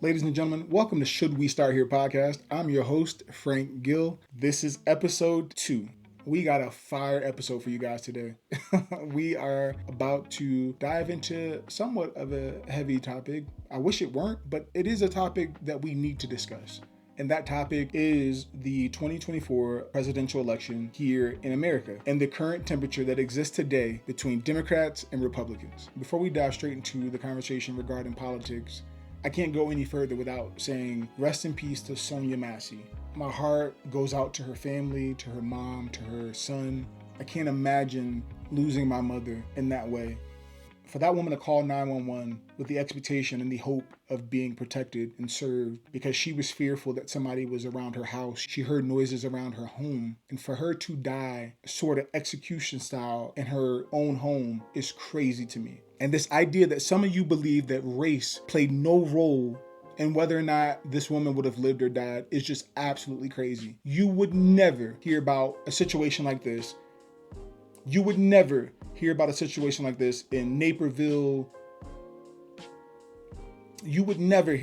Ladies and gentlemen, welcome to Should We Start Here podcast. I'm your host, Frank Gill. This is episode 2. We got a fire episode for you guys today. We are about to dive into somewhat of a heavy topic. I wish it weren't, but it is a topic that we need to discuss. And that topic is the 2024 presidential election here in America and the current temperature that exists today between Democrats and Republicans. Before we dive straight into the conversation regarding politics, I can't go any further without saying rest in peace to Sonia Massey. My heart goes out to her family, to her mom, to her son. I can't imagine losing my mother in that way. For that woman to call 911 with the expectation and the hope of being protected and served because she was fearful that somebody was around her house. She heard noises around her home. And for her to die sort of execution style in her own home is crazy to me. And this idea that some of you believe that race played no role in whether or not this woman would have lived or died is just absolutely crazy. You would never hear about a situation like this. You would never hear about a situation like this in Naperville. You would never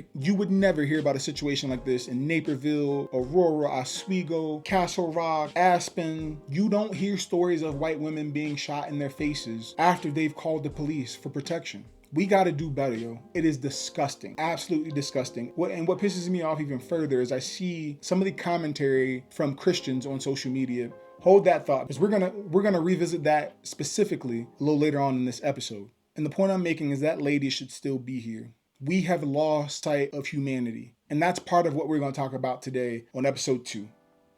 hear about a situation like this in Naperville, Aurora, Oswego, Castle Rock, Aspen. You don't hear stories of white women being shot in their faces after they've called the police for protection. We gotta do better, yo. It is disgusting, absolutely disgusting. What pisses me off even further is I see some of the commentary from Christians on social media. Hold that thought, because we're gonna revisit that specifically a little later on in this episode. And the point I'm making is that lady should still be here. We have lost sight of humanity, and that's part of what we're going to talk about today on episode 2.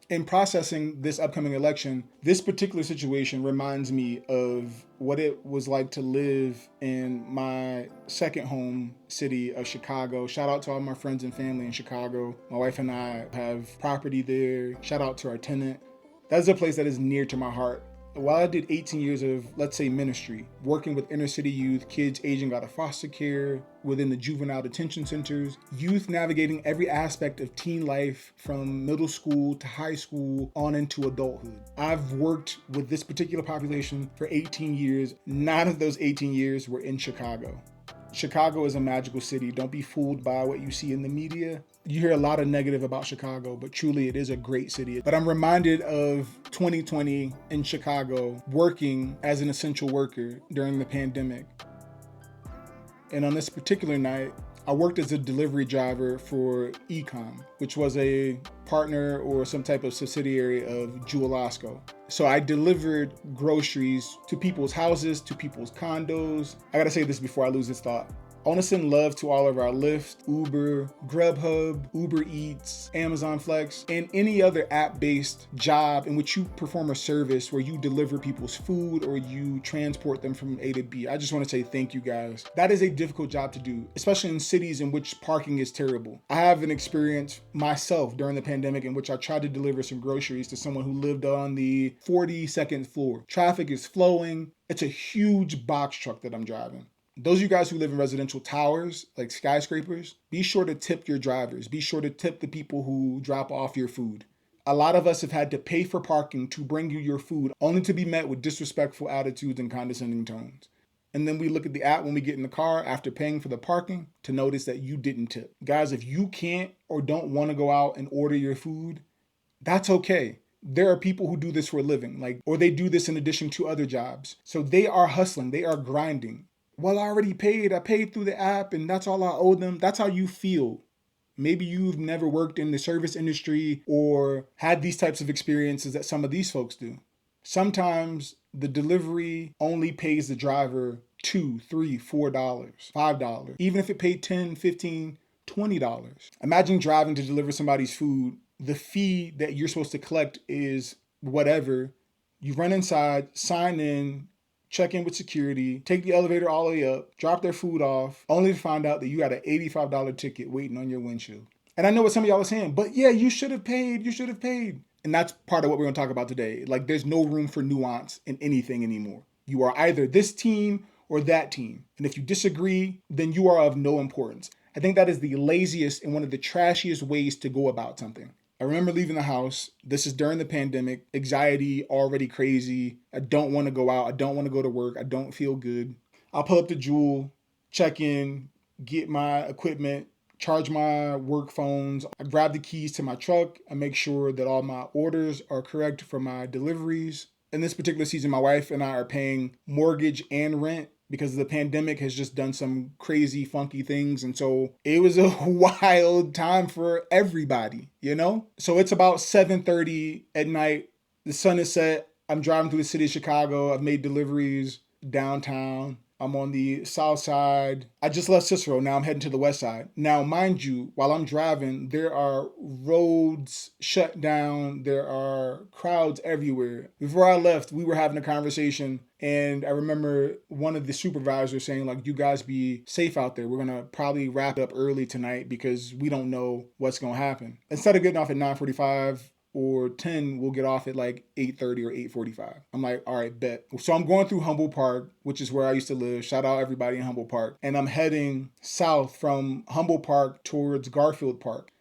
In processing this upcoming election, this particular situation reminds me of what it was like to live in my second home city of Chicago. Shout out to all my friends and family in Chicago. My wife and I have property there. Shout out to our tenant. That's a place that is near to my heart. While I did 18 years of, let's say, ministry, working with inner city youth, kids aging out of foster care, within the juvenile detention centers, youth navigating every aspect of teen life from middle school to high school on into adulthood. I've worked with this particular population for 18 years. 9 of those 18 years were in Chicago. Chicago is a magical city. Don't be fooled by what you see in the media. You hear a lot of negative about Chicago, but truly it is a great city. But I'm reminded of 2020 in Chicago, working as an essential worker during the pandemic. And on this particular night, I worked as a delivery driver for Ecom, which was a partner or some type of subsidiary of Jewel Osco. So I delivered groceries to people's houses, to people's condos. I gotta say this before I lose this thought. I want to send love to all of our Lyft, Uber, Grubhub, Uber Eats, Amazon Flex, and any other app-based job in which you perform a service where you deliver people's food or you transport them from A to B. I just want to say thank you guys. That is a difficult job to do, especially in cities in which parking is terrible. I have an experience myself during the pandemic in which I tried to deliver some groceries to someone who lived on the 42nd floor. Traffic is flowing. It's a huge box truck that I'm driving. Those of you guys who live in residential towers, like skyscrapers, be sure to tip your drivers. Be sure to tip the people who drop off your food. A lot of us have had to pay for parking to bring you your food, only to be met with disrespectful attitudes and condescending tones. And then we look at the app when we get in the car after paying for the parking to notice that you didn't tip. Guys, if you can't or don't want to go out and order your food, that's okay. There are people who do this for a living, or they do this in addition to other jobs. So they are hustling, they are grinding. Well, I already paid. I paid through the app and that's all I owe them. That's how you feel. Maybe you've never worked in the service industry or had these types of experiences that some of these folks do. Sometimes the delivery only pays the driver $2, $3, $4, $5, even if it paid $10, $15, $20. Imagine driving to deliver somebody's food. The fee that you're supposed to collect is whatever. You run inside, sign in, check in with security, take the elevator all the way up, drop their food off, only to find out that you got an $85 ticket waiting on your windshield. And I know what some of y'all are saying, but yeah, you should have paid. And that's part of what we're going to talk about today. There's no room for nuance in anything anymore. You are either this team or that team. And if you disagree, then you are of no importance. I think that is the laziest and one of the trashiest ways to go about something. I remember leaving the house. This is during the pandemic. Anxiety, already crazy. I don't want to go out. I don't want to go to work. I don't feel good. I'll pull up the Jewel, check in, get my equipment, charge my work phones. I grab the keys to my truck. I make sure that all my orders are correct for my deliveries. In this particular season, my wife and I are paying mortgage and rent because the pandemic has just done some crazy, funky things. And so it was a wild time for everybody, you know? So it's about 7:30 at night. The sun is set. I'm driving through the city of Chicago. I've made deliveries downtown. I'm on the south side. I just left Cicero. Now I'm heading to the west side. Now, mind you, while I'm driving, there are roads shut down. There are crowds everywhere. Before I left, we were having a conversation, and I remember one of the supervisors saying, like, you guys be safe out there. We're going to probably wrap up early tonight because we don't know what's going to happen. Instead of getting off at 9:45, or 10, we'll get off at like 8:30 or 8:45. I'm like, all right, bet. So I'm going through Humboldt Park, which is where I used to live. Shout out everybody in Humboldt Park. And I'm heading south from Humboldt Park towards Garfield Park.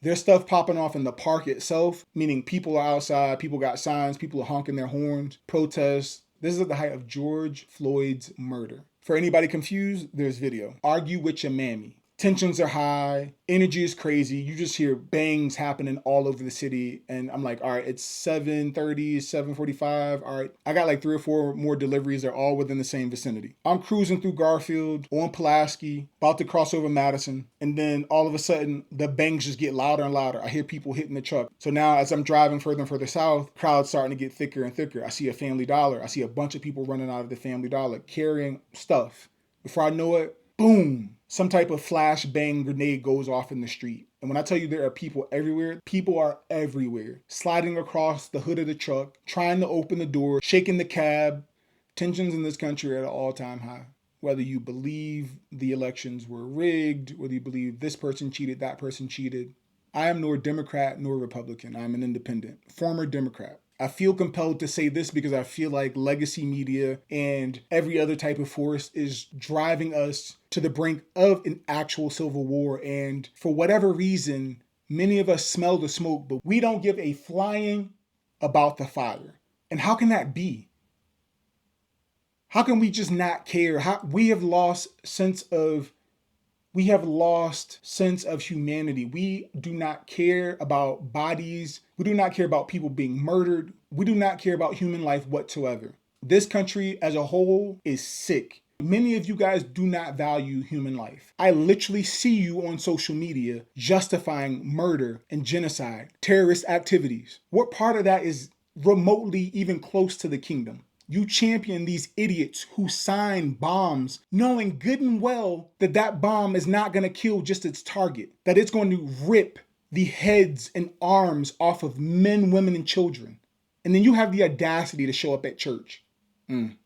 There's stuff popping off in the park itself, meaning people are outside, people got signs, people are honking their horns, protests. This is at the height of George Floyd's murder. For anybody confused, there's video. Argue with your mammy. Tensions are high, energy is crazy. You just hear bangs happening all over the city. And I'm like, all right, it's 7:30, 7:45. All right, I got like 3 or 4 more deliveries. They're all within the same vicinity. I'm cruising through Garfield on Pulaski, about to cross over Madison. And then all of a sudden, the bangs just get louder and louder. I hear people hitting the truck. So now as I'm driving further and further south, crowd's starting to get thicker and thicker. I see a Family Dollar. I see a bunch of people running out of the Family Dollar carrying stuff. Before I know it, boom, some type of flash bang grenade goes off in the street. And when I tell you there are people are everywhere, sliding across the hood of the truck, trying to open the door, shaking the cab. Tensions in this country are at an all-time high. Whether you believe the elections were rigged, whether you believe this person cheated, that person cheated. I am nor Democrat nor Republican. I'm an independent, former Democrat. I feel compelled to say this because I feel like legacy media and every other type of force is driving us to the brink of an actual civil war. And for whatever reason, many of us smell the smoke, but we don't give a flying about the fire. And how can that be? How can we just not care? We have lost sense of humanity. We do not care about bodies. We do not care about people being murdered. We do not care about human life whatsoever. This country as a whole is sick. Many of you guys do not value human life. I literally see you on social media justifying murder and genocide, terrorist activities. What part of that is remotely even close to the kingdom? You champion these idiots who sign bombs knowing good and well that that bomb is not going to kill just its target, that it's going to rip the heads and arms off of men, women, and children. And then you have the audacity to show up at church.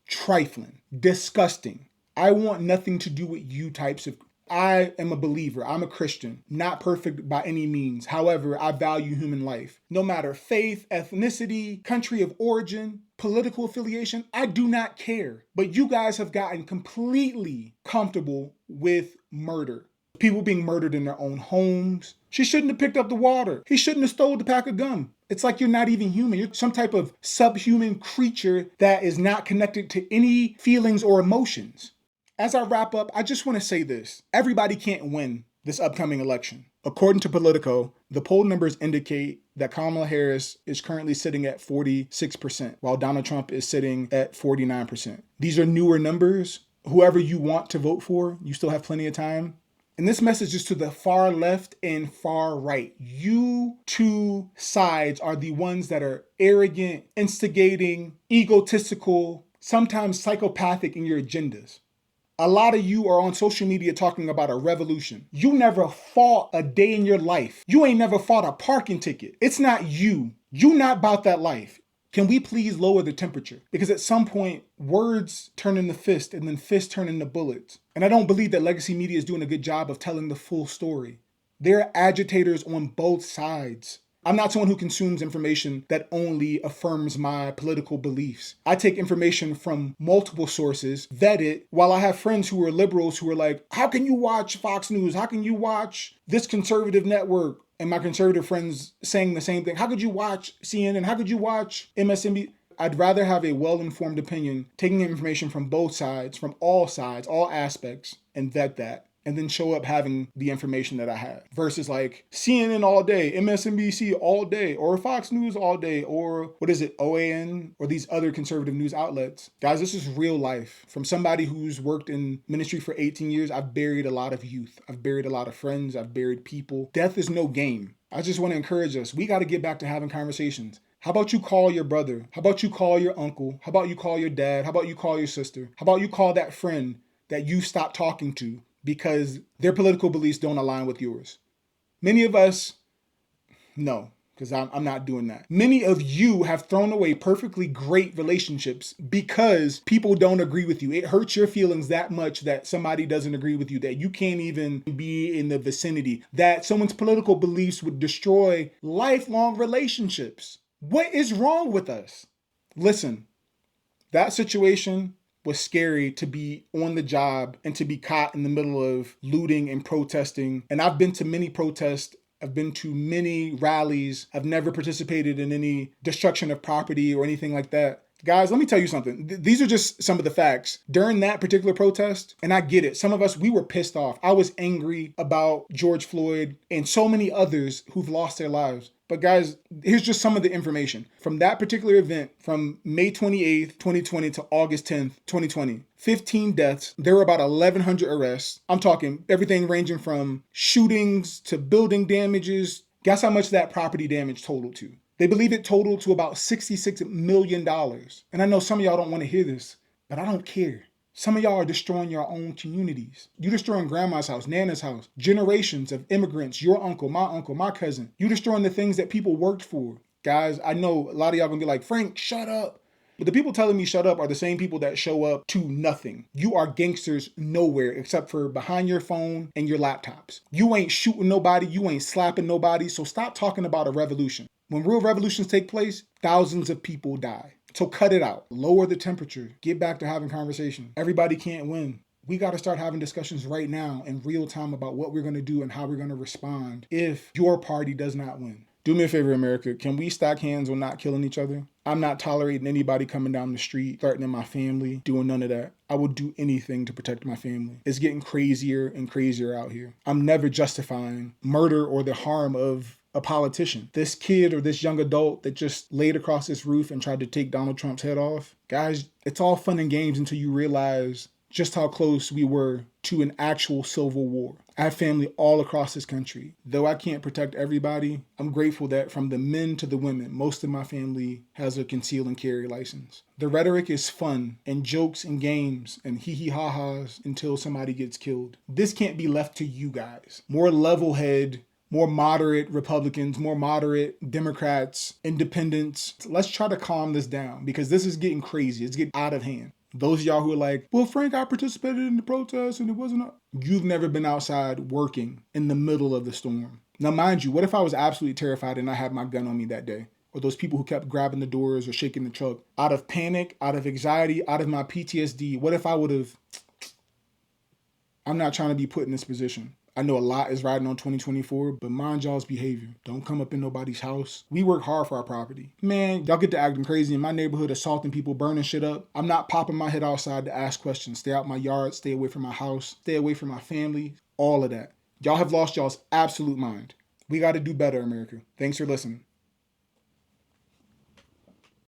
Trifling, disgusting. I want nothing to do with you types of... I am a believer. I'm a Christian, not perfect by any means. However, I value human life. No matter faith, ethnicity, country of origin, political affiliation, I do not care. But you guys have gotten completely comfortable with murder. People being murdered in their own homes. She shouldn't have picked up the water. He shouldn't have stole the pack of gum. It's like you're not even human. You're some type of subhuman creature that is not connected to any feelings or emotions. As I wrap up, I just want to say this. Everybody can't win this upcoming election. According to Politico, the poll numbers indicate that Kamala Harris is currently sitting at 46%, while Donald Trump is sitting at 49%. These are newer numbers. Whoever you want to vote for, you still have plenty of time. And this message is to the far left and far right. You two sides are the ones that are arrogant, instigating, egotistical, sometimes psychopathic in your agendas. A lot of you are on social media talking about a revolution. You never fought a day in your life. You ain't never fought a parking ticket. It's not you. You not about that life. Can we please lower the temperature? Because at some point, words turn into fists and then fists turn into bullets. And I don't believe that legacy media is doing a good job of telling the full story. There are agitators on both sides. I'm not someone who consumes information that only affirms my political beliefs. I take information from multiple sources, vet it, while I have friends who are liberals who are like, how can you watch Fox News? How can you watch this conservative network? And my conservative friends saying the same thing. How could you watch CNN? How could you watch MSNBC? I'd rather have a well-informed opinion, taking information from both sides, from all sides, all aspects, and vet that. and then show up having the information that I have versus like CNN all day, MSNBC all day, or Fox News all day, or what is it, OAN, or these other conservative news outlets. Guys, this is real life. From somebody who's worked in ministry for 18 years, I've buried a lot of youth. I've buried a lot of friends. I've buried people. Death is no game. I just want to encourage us. We got to get back to having conversations. How about you call your brother? How about you call your uncle? How about you call your dad? How about you call your sister? How about you call that friend that you stopped talking to because their political beliefs don't align with yours? Many of us, no, because I'm not doing that. Many of you have thrown away perfectly great relationships because people don't agree with you. It hurts your feelings that much that somebody doesn't agree with you, that you can't even be in the vicinity, that someone's political beliefs would destroy lifelong relationships. What is wrong with us? Listen, that situation was scary, to be on the job and to be caught in the middle of looting and protesting. And I've been to many protests. I've been to many rallies. I've never participated in any destruction of property or anything like that. Guys, let me tell you something. These are just some of the facts. During that particular protest, and I get it, some of us, we were pissed off. I was angry about George Floyd and so many others who've lost their lives. But guys, here's just some of the information. From that particular event, from May 28th, 2020 to August 10th, 2020, 15 deaths. There were about 1,100 arrests. I'm talking everything ranging from shootings to building damages. Guess how much that property damage totaled to? They believe it totaled to about $66 million. And I know some of y'all don't want to hear this, but I don't care. Some of y'all are destroying your own communities. You're destroying grandma's house, nana's house, generations of immigrants, your uncle, my cousin. You're destroying the things that people worked for. Guys, I know a lot of y'all gonna be like, Frank, shut up. But the people telling me shut up are the same people that show up to nothing. You are gangsters nowhere except for behind your phone and your laptops. You ain't shooting nobody. You ain't slapping nobody. So stop talking about a revolution. When real revolutions take place, thousands of people die. So cut it out. Lower the temperature. Get back to having conversation. Everybody can't win. We got to start having discussions right now in real time about what we're going to do and how we're going to respond if your party does not win. Do me a favor, America. Can we stack hands on not killing each other? I'm not tolerating anybody coming down the street, threatening my family, doing none of that. I will do anything to protect my family. It's getting crazier and crazier out here. I'm never justifying murder or the harm of a politician. This kid or this young adult that just laid across this roof and tried to take Donald Trump's head off. Guys, it's all fun and games until you realize just how close we were to an actual civil war. I have family all across this country. Though I can't protect everybody, I'm grateful that from the men to the women, most of my family has a conceal and carry license. The rhetoric is fun and jokes and games and hee-hee-ha-has until somebody gets killed. This can't be left to you guys. More level head, more moderate Republicans, more moderate Democrats, independents. Let's try to calm this down because this is getting crazy. It's getting out of hand. Those of y'all who are like, well, Frank, I participated in the protest and it wasn't. You've never been outside working in the middle of the storm. Now, mind you, what if I was absolutely terrified and I had my gun on me that day? Or those people who kept grabbing the doors or shaking the truck. Out of panic, out of anxiety, out of my PTSD, what if I would have... I'm not trying to be put in this position. I know a lot is riding on 2024, but mind y'all's behavior. Don't come up in nobody's house. We work hard for our property. Man, y'all get to acting crazy in my neighborhood, assaulting people, burning shit up. I'm not popping my head outside to ask questions. Stay out my yard, stay away from my house, stay away from my family, all of that. Y'all have lost y'all's absolute mind. We got to do better, America. Thanks for listening.